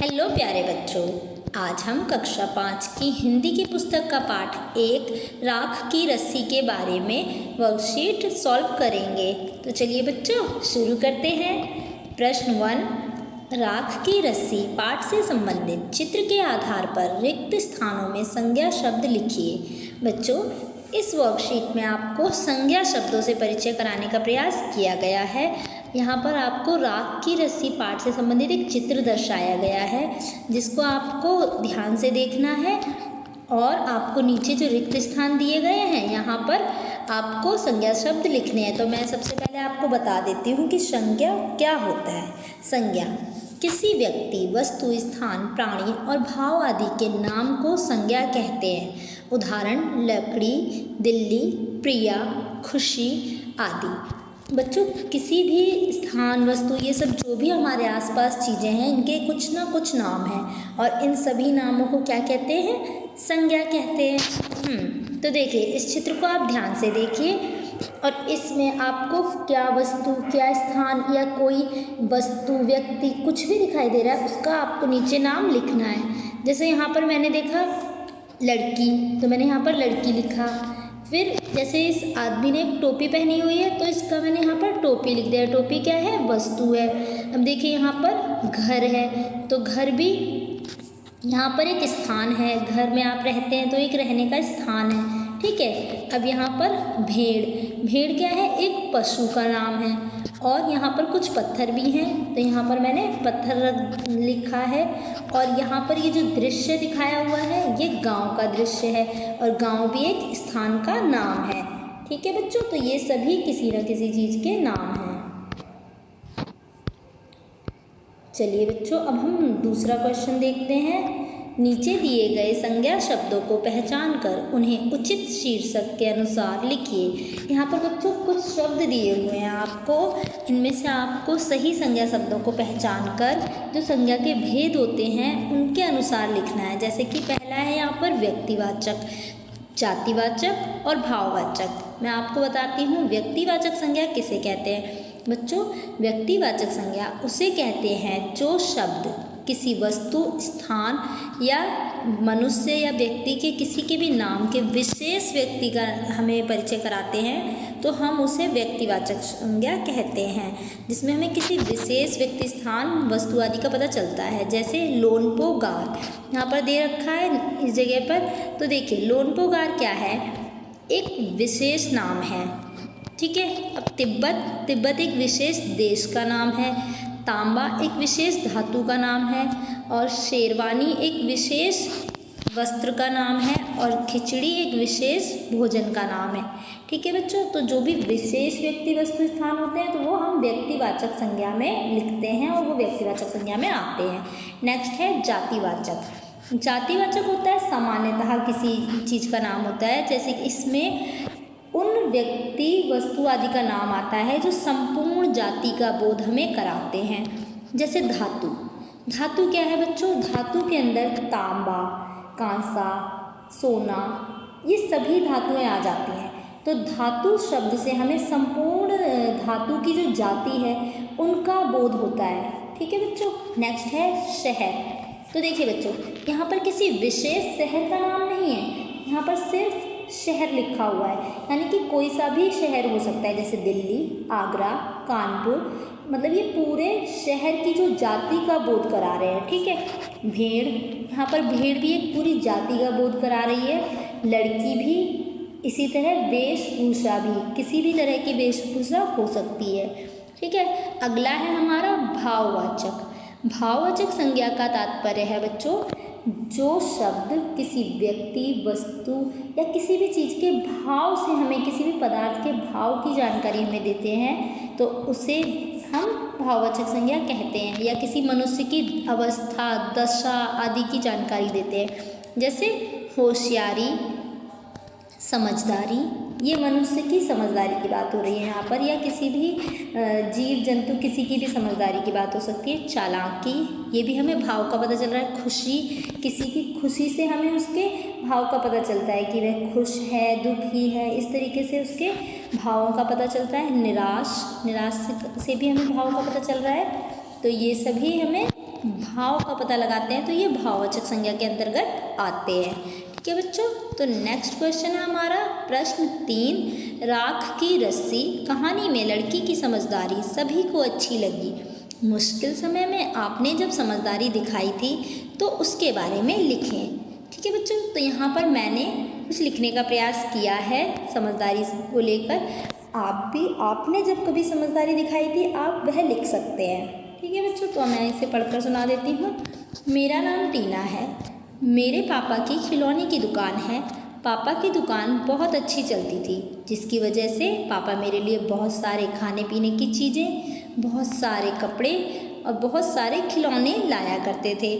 Hello प्यारे बच्चों, आज हम कक्षा 5 की हिंदी की पुस्तक का पाठ 1 राख की रस्सी के बारे में वर्कशीट सॉल्व करेंगे। तो चलिए बच्चों शुरू करते हैं। प्रश्न 1, राख की रस्सी पाठ से संबंधित चित्र के आधार पर रिक्त स्थानों में संज्ञा शब्द लिखिए। बच्चों, इस वर्कशीट में आपको संज्ञा शब्दों से परिचय कराने का प्रयास किया गया है। यहाँ पर आपको राख की रस्सी पाठ से संबंधित एक चित्र दर्शाया गया है जिसको आपको ध्यान से देखना है और आपको नीचे जो रिक्त स्थान दिए गए हैं यहाँ पर आपको संज्ञा शब्द लिखने हैं। तो मैं सबसे पहले आपको बता देती हूँ कि संज्ञा क्या होता है। संज्ञा किसी व्यक्ति, वस्तु, स्थान, प्राणी और भाव आदि के नाम को संज्ञा कहते हैं। उदाहरण लकड़ी, दिल्ली, प्रिया, खुशी आदि। बच्चों, किसी भी स्थान, वस्तु, ये सब जो भी हमारे आसपास चीज़ें हैं इनके कुछ ना कुछ नाम हैं और इन सभी नामों को क्या कहते हैं? संज्ञा कहते हैं। तो देखिए, इस चित्र को आप ध्यान से देखिए और इसमें आपको क्या वस्तु, क्या स्थान या कोई वस्तु, व्यक्ति कुछ भी दिखाई दे रहा है उसका आपको नीचे नाम लिखना है। जैसे यहाँ पर मैंने देखा लड़की, तो मैंने यहाँ पर लड़की लिखा। फिर जैसे इस आदमी ने एक टोपी पहनी हुई है तो इसका मैंने यहाँ पर टोपी लिख दिया। टोपी क्या है? वस्तु है। अब देखिए यहाँ पर घर है तो घर भी यहाँ पर एक स्थान है। घर में आप रहते हैं तो एक रहने का स्थान है, ठीक है। अब यहाँ पर भेड़, भेड़ क्या है? एक पशु का नाम है। और यहाँ पर कुछ पत्थर भी हैं तो यहाँ पर मैंने पत्थर लिखा है। और यहाँ पर ये जो दृश्य दिखाया हुआ है ये गांव का दृश्य है और गांव भी एक स्थान का नाम है, ठीक है बच्चों। तो ये सभी किसी न किसी चीज़ के नाम हैं। चलिए बच्चों, अब हम दूसरा क्वेश्चन देखते हैं। नीचे दिए गए संज्ञा शब्दों को पहचान कर उन्हें उचित शीर्षक के अनुसार लिखिए। यहाँ पर बच्चों कुछ शब्द दिए हुए हैं आपको, इनमें से आपको सही संज्ञा शब्दों को पहचान कर जो संज्ञा के भेद होते हैं उनके अनुसार लिखना है। जैसे कि पहला है यहाँ पर व्यक्तिवाचक, जातिवाचक और भाववाचक। मैं आपको बताती हूँ व्यक्तिवाचक संज्ञा किसे कहते हैं। बच्चों, व्यक्तिवाचक संज्ञा उसे कहते हैं जो शब्द किसी वस्तु, स्थान या मनुष्य या व्यक्ति के किसी के भी नाम के विशेष व्यक्ति का हमें परिचय कराते हैं तो हम उसे व्यक्तिवाचक संज्ञा कहते हैं, जिसमें हमें किसी विशेष व्यक्ति, स्थान, वस्तु आदि का पता चलता है। जैसे लोनपोगार यहाँ पर दे रखा है इस जगह पर। तो देखिए लोनपोगार क्या है? एक विशेष नाम है, ठीक है। अब तिब्बत एक विशेष देश का नाम है। तांबा एक विशेष धातु का नाम है और शेरवानी एक विशेष वस्त्र का नाम है और खिचड़ी एक विशेष भोजन का नाम है, ठीक है बच्चों। तो जो भी विशेष व्यक्ति, वस्तु, स्थान होते हैं तो वो हम व्यक्तिवाचक संज्ञा में लिखते हैं और वो व्यक्तिवाचक संज्ञा में आते हैं। नेक्स्ट है जातिवाचक। जातिवाचक होता है सामान्यतः किसी चीज़ का नाम होता है। जैसे कि इसमें उन व्यक्ति, वस्तु आदि का नाम आता है जो संपूर्ण जाति का बोध हमें कराते हैं। जैसे धातु, धातु क्या है बच्चों? धातु के अंदर तांबा, कांसा, सोना, ये सभी धातुएं आ जाती हैं। तो धातु शब्द से हमें संपूर्ण धातु की जो जाति है उनका बोध होता है, ठीक है बच्चों। नेक्स्ट है शहर। तो देखिए बच्चों, यहाँ पर किसी विशेष शहर का नाम नहीं है, यहाँ पर सिर्फ शहर लिखा हुआ है, यानी कि कोई सा भी शहर हो सकता है। जैसे दिल्ली, आगरा, कानपुर, मतलब ये पूरे शहर की जो जाति का बोध करा रहे हैं, ठीक है। भेड़, यहाँ पर भेड़ भी एक पूरी जाति का बोध करा रही है। लड़की भी इसी तरह। वेशभूषा भी किसी भी तरह की वेशभूषा हो सकती है, ठीक है। अगला है हमारा भाववाचक। भाववाचक संज्ञा का तात्पर्य है बच्चों जो शब्द किसी व्यक्ति, वस्तु या किसी भी चीज़ के भाव से हमें, किसी भी पदार्थ के भाव की जानकारी हमें देते हैं तो उसे हम भाववाचक संज्ञा कहते हैं। या किसी मनुष्य की अवस्था, दशा आदि की जानकारी देते हैं। जैसे होशियारी, समझदारी, ये मनुष्य की समझदारी की बात हो रही है यहाँ पर, या किसी भी जीव जंतु, किसी की भी समझदारी की बात हो सकती है। चालाकी, ये भी हमें भाव का पता चल रहा है। खुशी, किसी की खुशी से हमें उसके भाव का पता चलता है कि वह खुश है, दुखी है, इस तरीके से उसके भावों का पता चलता है। निराश, निराश से भी हमें भाव का पता चल रहा है। तो ये सभी हमें भाव का पता लगाते हैं तो ये भाववाचक संज्ञा के अंतर्गत आते हैं। ठीक है बच्चों, तो नेक्स्ट क्वेश्चन है हमारा प्रश्न 3। राख की रस्सी कहानी में लड़की की समझदारी सभी को अच्छी लगी। मुश्किल समय में आपने जब समझदारी दिखाई थी तो उसके बारे में लिखें। ठीक है बच्चों, तो यहाँ पर मैंने कुछ लिखने का प्रयास किया है समझदारी को लेकर। आप भी आपने जब कभी समझदारी दिखाई थी आप वह लिख सकते हैं। ठीक है बच्चों, तो मैं इसे पढ़कर सुना देती हूँ। मेरा नाम टीना है, मेरे पापा की खिलौने की दुकान है। पापा की दुकान बहुत अच्छी चलती थी, जिसकी वजह से पापा मेरे लिए बहुत सारे खाने पीने की चीज़ें, बहुत सारे कपड़े और बहुत सारे खिलौने लाया करते थे।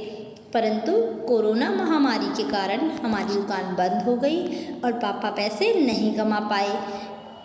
परंतु कोरोना महामारी के कारण हमारी दुकान बंद हो गई और पापा पैसे नहीं कमा पाए।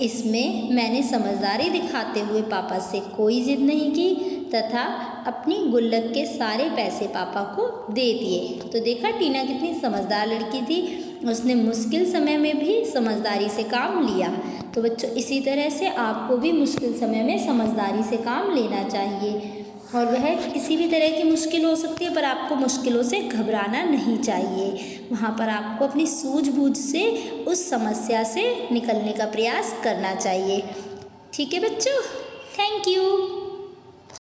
इसमें मैंने समझदारी दिखाते हुए पापा से कोई ज़िद नहीं की तथा अपनी गुल्लक के सारे पैसे पापा को दे दिए। तो देखा टीना कितनी समझदार लड़की थी, उसने मुश्किल समय में भी समझदारी से काम लिया। तो बच्चों इसी तरह से आपको भी मुश्किल समय में समझदारी से काम लेना चाहिए, और वह किसी भी तरह की मुश्किल हो सकती है पर आपको मुश्किलों से घबराना नहीं चाहिए। वहाँ पर आपको अपनी सूझबूझ से उस समस्या से निकलने का प्रयास करना चाहिए। ठीक है बच्चों, थैंक यू।